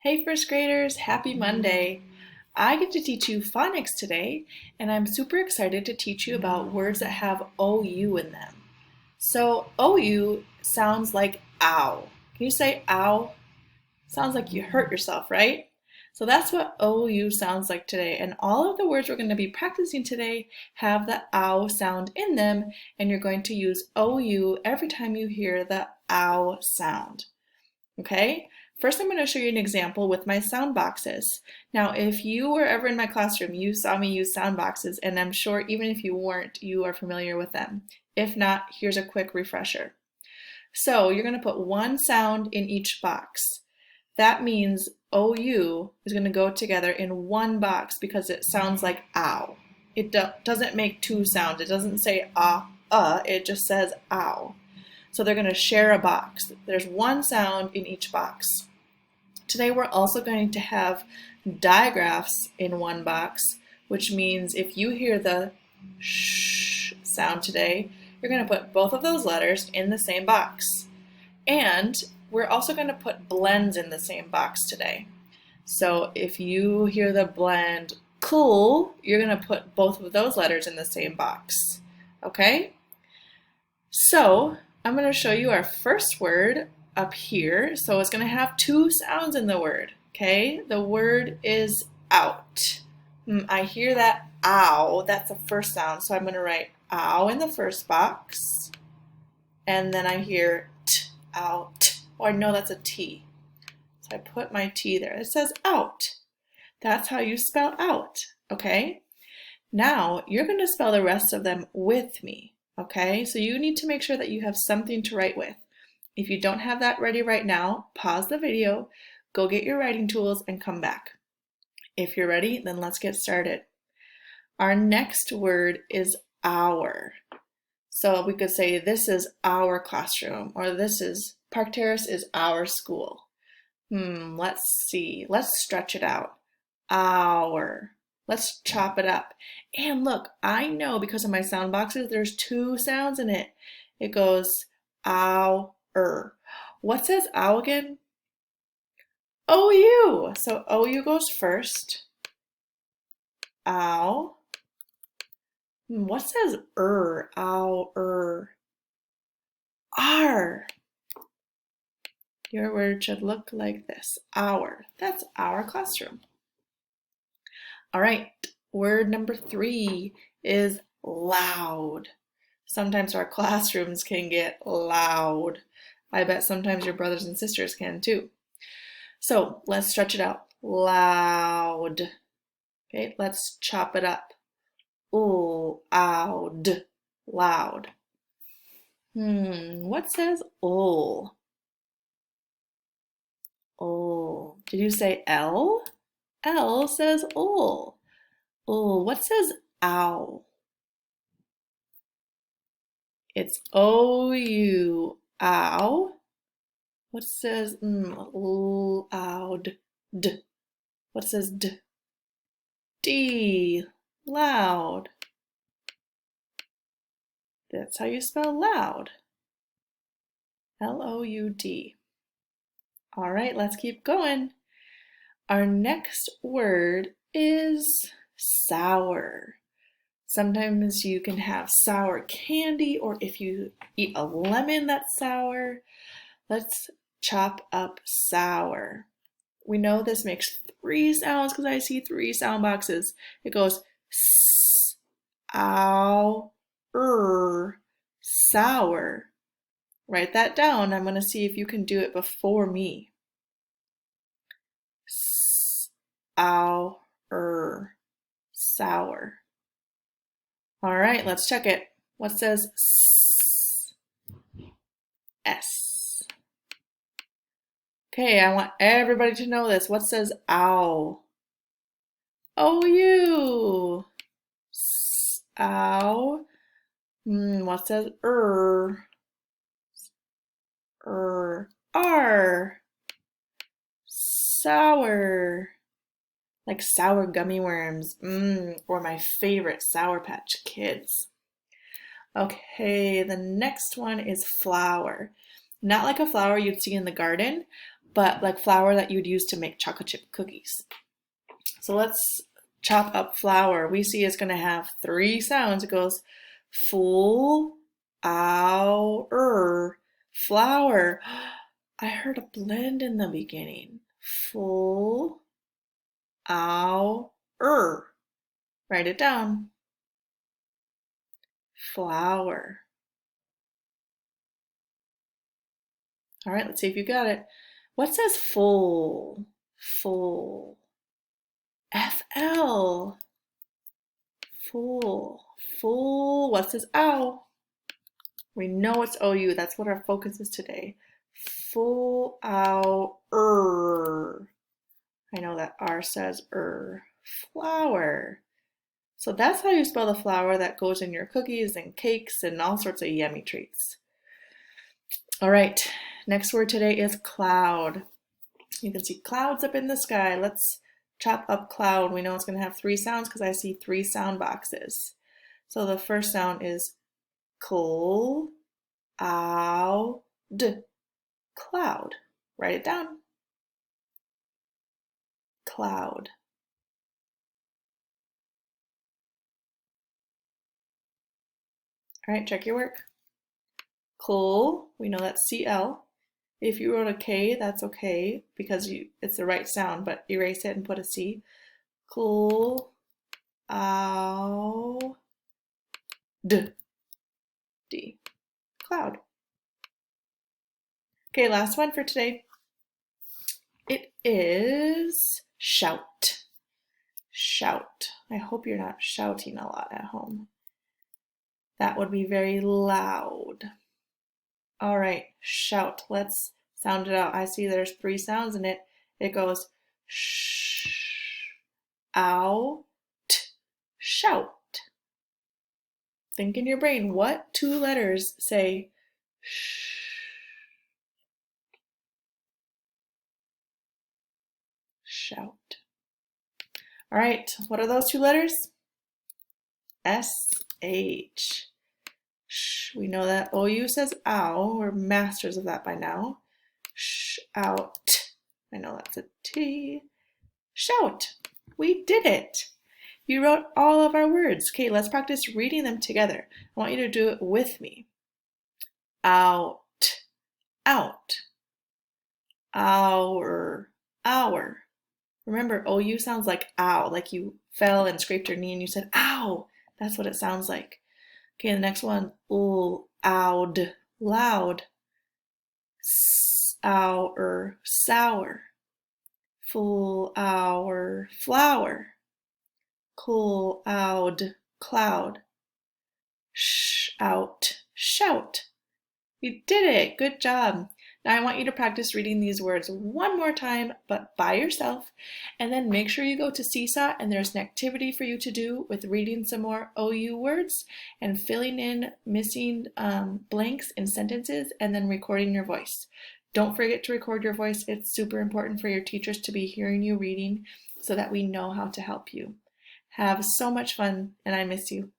Hey first graders, happy Monday. I get to teach you phonics today, and I'm super excited to teach you about words that have OU in them. So OU sounds like ow. Can you say ow? Sounds like you hurt yourself, right? So that's what OU sounds like today, and all of the words we're going to be practicing today have the ow sound in them, and you're going to use OU every time you hear the ow sound. Okay, first I'm going to show you an example with my sound boxes. Now, if you were ever in my classroom, you saw me use sound boxes, and I'm sure even if you weren't, you are familiar with them. If not, here's a quick refresher. So you're going to put one sound in each box. That means OU is going to go together in one box because it sounds like ow. It doesn't make two sounds. It doesn't say it just says ow. So they're going to share a box. There's one sound in each box. Today we're also going to have digraphs in one box, which means if you hear the sh sound today, you're going to put both of those letters in the same box. And we're also going to put blends in the same box today. So if you hear the blend cool, you're going to put both of those letters in the same box. Okay? So I'm going to show you our first word up here. So it's going to have two sounds in the word. Okay, the word is out. I hear that ow. That's the first sound. So I'm going to write ow in the first box. And then I hear t, out. Oh, I know that's a T. So I put my T there. It says out. That's how you spell out. Okay, now you're going to spell the rest of them with me. Okay, so you need to make sure that you have something to write with. If you don't have that ready right now, pause the video, go get your writing tools, and come back. If you're ready, then let's get started. Our next word is our. So we could say this is our classroom, or this is Park Terrace is our school. Let's see. Let's stretch it out. Our. Let's chop it up. And look, I know because of my sound boxes, there's two sounds in it. It goes ow, What says ow again? OU. So OU goes first. Ow. What says ow, R. Your word should look like this. Our. That's our classroom. All right, word number 3 is loud. Sometimes our classrooms can get loud. I bet sometimes your brothers and sisters can too. So let's stretch it out. Loud. Okay, let's chop it up. Loud. Loud. What says ol? Ol. Did you say L? L says ol. Ol. What says ow? It's OU. Ow. What says loud? D. What says d? D. Loud. That's how you spell loud. L-O-U-D. All right, let's keep going. Our next word is sour. Sometimes you can have sour candy, or if you eat a lemon that's sour. Let's chop up sour. We know this makes 3 sounds because I see 3 sound boxes. It goes s, ow, sour. Write that down. I'm going to see if you can do it before me. S, ow, sour. All right, let's check it. What says s? S. Okay, I want everybody to know this. What says ow? OU. Ow. What says R. Sour. Like sour gummy worms. Or my favorite, Sour Patch Kids. Okay, the next one is flower. Not like a flower you'd see in the garden, but like flour that you'd use to make chocolate chip cookies. So let's chop up flour. We see it's going to have 3 sounds. It goes full, ow, flour. I heard a blend in the beginning. Full, ow, Write it down. Flour. All right, let's see if you got it. What says full? Full. FL. Full. Full. What says ow? We know it's OU. That's what our focus is today. Full ow I know that R says flour. So that's how you spell the flour that goes in your cookies and cakes and all sorts of yummy treats. All right, next word today is cloud. You can see clouds up in the sky. Let's chop up cloud. We know it's going to have 3 sounds because I see 3 sound boxes. So the first sound is cloud. Cloud. Write it down. Cloud. All right, check your work. Cl, we know that's CL. If you wrote a K, that's okay because it's the right sound, but erase it and put a C. Cl, ow, D. Cloud. Okay, last one for today. It is shout. Shout. I hope you're not shouting a lot at home. That would be very loud. All right, shout. Let's sound it out. I see there's 3 sounds in it. It goes sh, ow, t, shout. Think in your brain, what 2 letters say sh? Shout. All right, what are those 2 letters? S-H. We know that OU says ow. We're masters of that by now. Shout. I know that's a T. Shout. We did it. You wrote all of our words. Okay, let's practice reading them together. I want you to do it with me. Out. Out. Hour. Hour. Remember, OU sounds like ow, like you fell and scraped your knee and you said ow. That's what it sounds like. Okay, the next one, owd, loud. Sour, sour. Full hour, flower. Cool out, cloud. Out, shout. You did it. Good job. Now I want you to practice reading these words one more time, but by yourself. And then make sure you go to Seesaw and there's an activity for you to do with reading some more OU words and filling in missing blanks in sentences and then recording your voice. Don't forget to record your voice. It's super important for your teachers to be hearing you reading so that we know how to help you. Have so much fun, and I miss you.